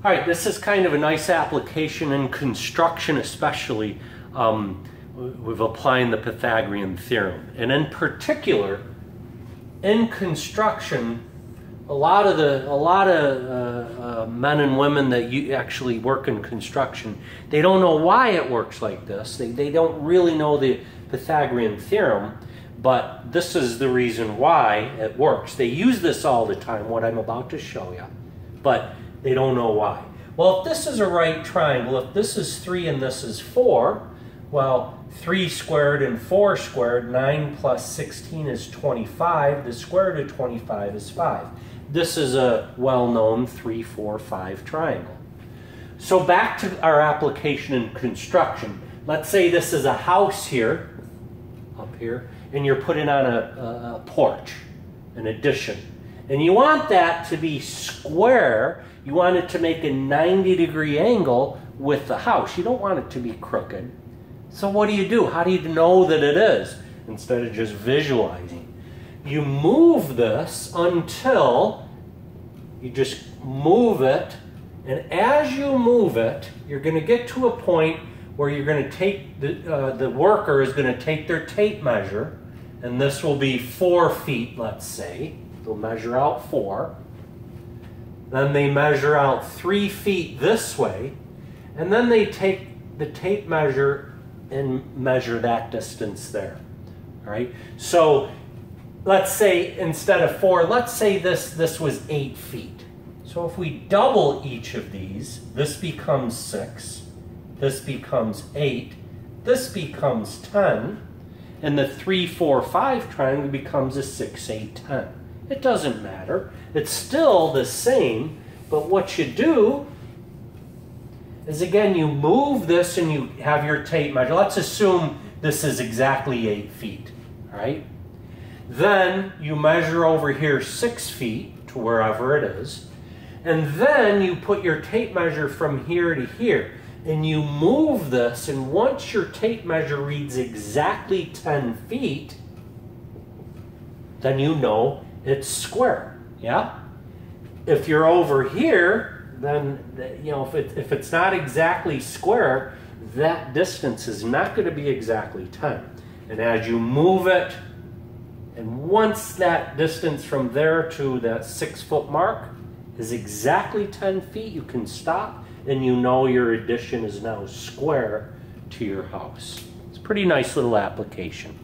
All right, this is kind of a nice application in construction, especially with applying the Pythagorean theorem. And in particular, in construction, a lot of men and women that actually work in construction, they don't know why it works like this. They don't really know the Pythagorean theorem, but this is the reason why it works. They use this all the time, what I'm about to show you, but they don't know why. Well, if this is a right triangle, if this is 3 and this is 4, well, 3 squared and 4 squared, 9 plus 16 is 25. The square root of 25 is 5. This is a well-known 3, 4, 5 triangle. So back to our application in construction. Let's say this is a house here, up here, and you're putting on a porch, an addition. And you want that to be square. You want it to make a 90-degree angle with the house. You don't want it to be crooked. So what do? How do you know that it is? Instead of just visualizing. You move this until you just move it. And as you move it, you're going to get to a point where you're going to take, the worker is going to take their tape measure. And this will be 4 feet, let's say. They'll measure out 4. Then they measure out 3 feet this way. And then they take the tape measure and measure that distance there. All right? So let's say instead of 4, let's say this was 8 feet. So if we double each of these, this becomes 6. This becomes 8. This becomes 10. And the 3, 4, 5 triangle becomes a 6, 8, 10. It doesn't matter. It's still the same, but what you do is, again, you move this and you have your tape measure. Let's assume this is exactly 8 feet, all right? Then you measure over here 6 feet to wherever it is, and then you put your tape measure from here to here. And you move this, and once your tape measure reads exactly 10 feet, then you know it's square, yeah? If you're over here, then, you know, if it's not exactly square, that distance is not going to be exactly 10. And as you move it, and once that distance from there to that 6-foot mark is exactly 10 feet, you can stop. And you know your addition is now square to your house. It's a pretty nice little application.